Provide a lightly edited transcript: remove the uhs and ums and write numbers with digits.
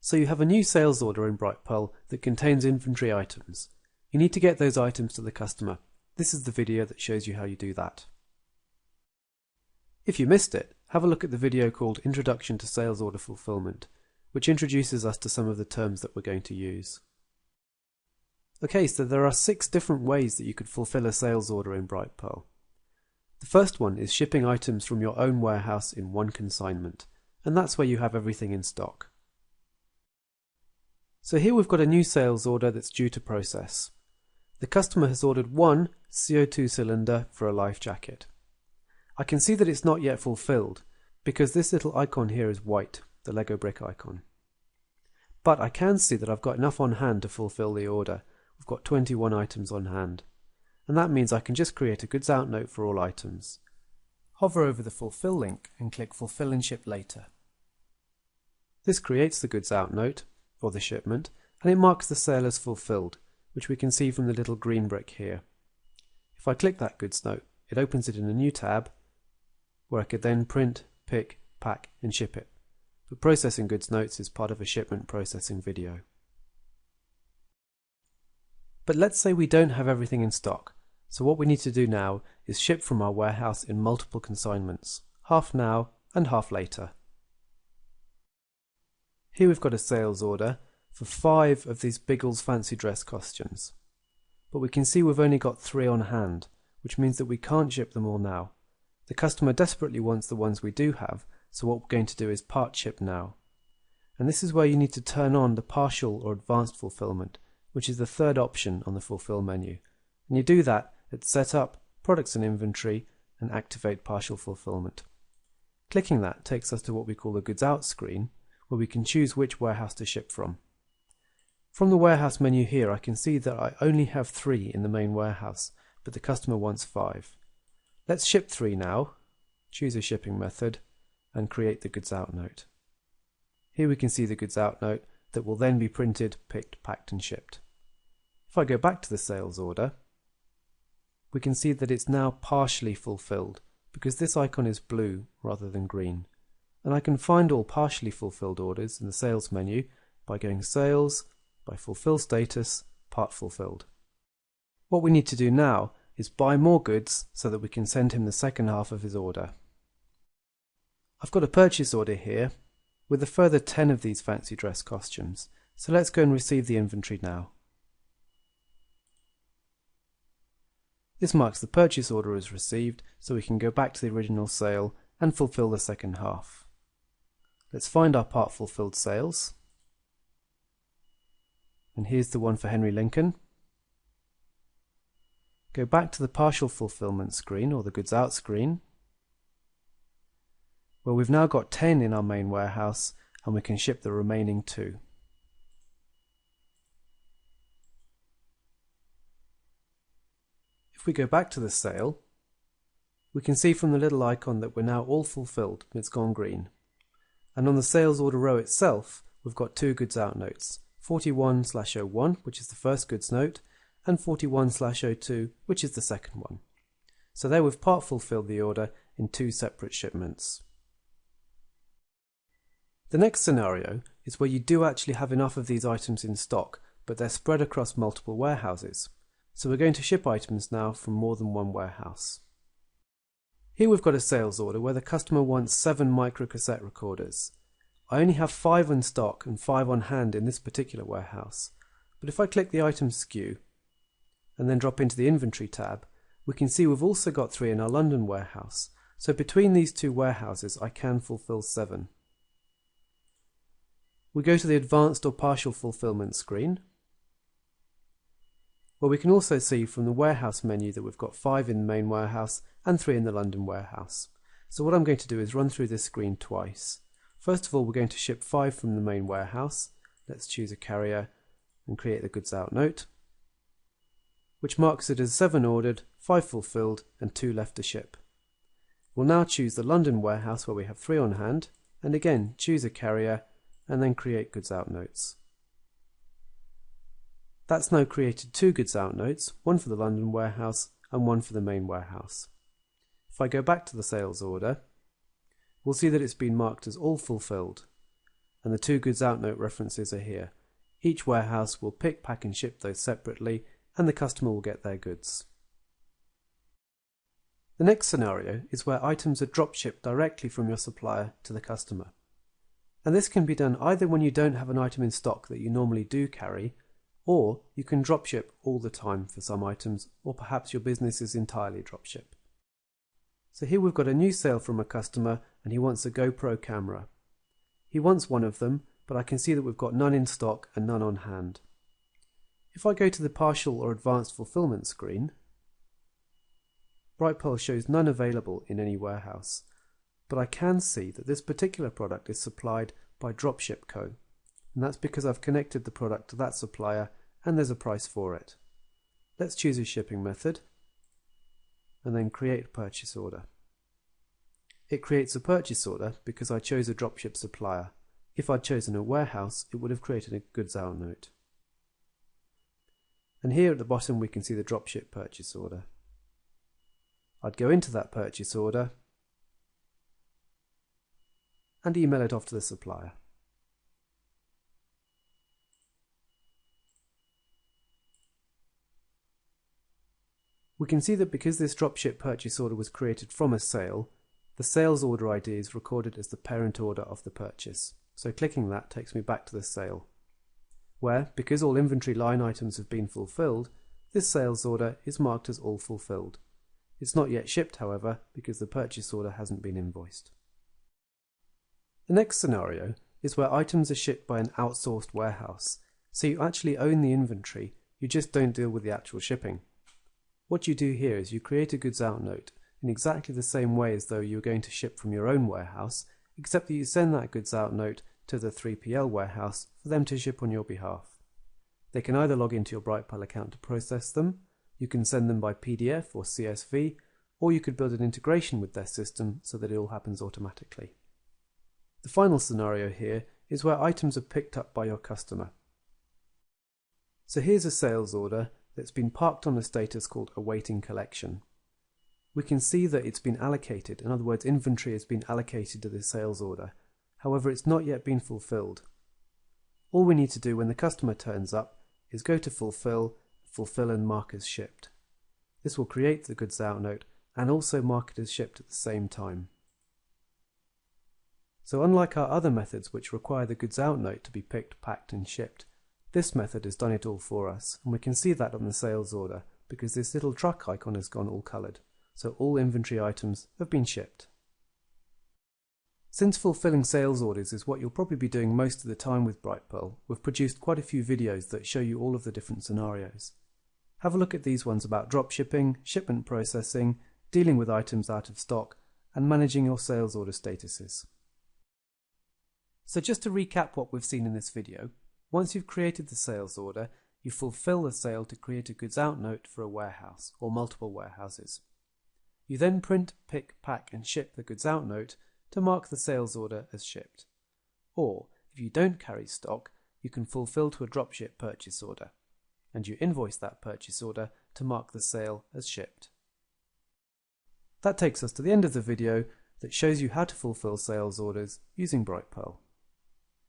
So you have a new sales order in Brightpearl that contains inventory items. You need to get those items to the customer. This is the video that shows you how you do that. If you missed it, have a look at the video called Introduction to Sales Order Fulfillment, which introduces us to some of the terms that we're going to use. Okay, so there are 6 different ways that you could fulfill a sales order in Brightpearl. The first one is shipping items from your own warehouse in one consignment, and that's where you have everything in stock. So here we've got a new sales order that's due to process. The customer has ordered one CO2 cylinder for a life jacket. I can see that it's not yet fulfilled because this little icon here is white, the Lego brick icon. But I can see that I've got enough on hand to fulfill the order. We've got 21 items on hand. And that means I can just create a goods out note for all items. Hover over the fulfill link and click fulfill and ship later. This creates the goods out note, or the shipment, and it marks the sale as fulfilled, which we can see from the little green brick here. If I click that goods note, it opens it in a new tab where I could then print, pick, pack and ship it. But processing goods notes is part of a shipment processing video. But let's say we don't have everything in stock, so what we need to do now is ship from our warehouse in multiple consignments, half now and half later. Here we've got a sales order for 5 of these Biggles fancy dress costumes. But we can see we've only got 3 on hand, which means that we can't ship them all now. The customer desperately wants the ones we do have, so what we're going to do is part ship now. And this is where you need to turn on the partial or advanced fulfillment, which is the third option on the fulfill menu. And you do that at Setup, Products and Inventory, and Activate Partial Fulfillment. Clicking that takes us to what we call the Goods Out screen, where we can choose which warehouse to ship from. From the warehouse menu here, I can see that I only have 3 in the main warehouse, but the customer wants 5. Let's ship 3 now, choose a shipping method, and create the goods out note. Here we can see the goods out note that will then be printed, picked, packed and shipped. If I go back to the sales order, we can see that it's now partially fulfilled because this icon is blue rather than green. And I can find all partially fulfilled orders in the sales menu by going Sales, by Fulfill Status, Part Fulfilled. What we need to do now is buy more goods so that we can send him the second half of his order. I've got a purchase order here with a further 10 of these fancy dress costumes, so let's go and receive the inventory now. This marks the purchase order as received, so we can go back to the original sale and fulfill the second half. Let's find our part fulfilled sales, and here's the one for Henry Lincoln. Go back to the partial fulfillment screen, or the goods out screen, where we've now got 10 in our main warehouse and we can ship the remaining 2. If we go back to the sale, we can see from the little icon that we're now all fulfilled and it's gone green. And on the sales order row itself, we've got 2 goods out notes, 41/01, which is the first goods note, and 41/02, which is the second one. So there we've part fulfilled the order in 2 separate shipments. The next scenario is where you do actually have enough of these items in stock, but they're spread across multiple warehouses. So we're going to ship items now from more than one warehouse. Here we've got a sales order where the customer wants 7 microcassette recorders. I only have 5 in stock and 5 on hand in this particular warehouse. But if I click the item SKU and then drop into the inventory tab, we can see we've also got 3 in our London warehouse. So between these 2 warehouses I can fulfill 7. We go to the advanced or partial fulfillment screen, where we can also see from the warehouse menu that we've got 5 in the main warehouse and 3 in the London warehouse. So what I'm going to do is run through this screen twice. First of all, we're going to ship 5 from the main warehouse. Let's choose a carrier and create the goods out note, which marks it as 7 ordered, 5 fulfilled and 2 left to ship. We'll now choose the London warehouse where we have 3 on hand, and again choose a carrier and then create goods out notes. That's now created 2 goods out notes, one for the London warehouse and one for the main warehouse. If I go back to the sales order, we'll see that it's been marked as all fulfilled. and the two goods out note references are here. Each warehouse will pick, pack and ship those separately, and the customer will get their goods. The next scenario is where items are drop shipped directly from your supplier to the customer. And this can be done either when you don't have an item in stock that you normally do carry, or you can drop ship all the time for some items, or perhaps your business is entirely drop ship. So here we've got a new sale from a customer and he wants a GoPro camera. He wants one of them, but I can see that we've got none in stock and none on hand. If I go to the partial or advanced fulfillment screen, Brightpearl shows none available in any warehouse, but I can see that this particular product is supplied by Dropship Co. And that's because I've connected the product to that supplier and there's a price for it. Let's choose a shipping method and then create a purchase order. It creates a purchase order because I chose a dropship supplier. If I'd chosen a warehouse, it would have created a goods out note. And here at the bottom we can see the dropship purchase order. I'd go into that purchase order and email it off to the supplier. We can see that because this dropship purchase order was created from a sale, the sales order ID is recorded as the parent order of the purchase. So clicking that takes me back to the sale, where, because all inventory line items have been fulfilled, this sales order is marked as all fulfilled. It's not yet shipped, however, because the purchase order hasn't been invoiced. The next scenario is where items are shipped by an outsourced warehouse, so you actually own the inventory, you just don't deal with the actual shipping. What you do here is you create a goods out note in exactly the same way as though you were going to ship from your own warehouse, except that you send that goods out note to the 3PL warehouse for them to ship on your behalf. They can either log into your Brightpearl account to process them, you can send them by PDF or CSV, or you could build an integration with their system so that it all happens automatically. The final scenario here is where items are picked up by your customer. So here's a sales order that's been parked on a status called awaiting collection. We can see that it's been allocated, in other words inventory has been allocated to this sales order, however it's not yet been fulfilled. All we need to do when the customer turns up is go to fulfil and mark as shipped. This will create the goods out note and also mark it as shipped at the same time. So unlike our other methods which require the goods out note to be picked, packed and shipped, this method has done it all for us, and we can see that on the sales order because this little truck icon has gone all coloured, so all inventory items have been shipped. Since fulfilling sales orders is what you'll probably be doing most of the time with Brightpearl, we've produced quite a few videos that show you all of the different scenarios. Have a look at these ones about dropshipping, shipment processing, dealing with items out of stock, and managing your sales order statuses. So just to recap what we've seen in this video, once you've created the sales order, you fulfill the sale to create a goods out note for a warehouse or multiple warehouses. You then print, pick, pack and ship the goods out note to mark the sales order as shipped. Or, if you don't carry stock, you can fulfill to a dropship purchase order, and you invoice that purchase order to mark the sale as shipped. That takes us to the end of the video that shows you how to fulfill sales orders using Brightpearl.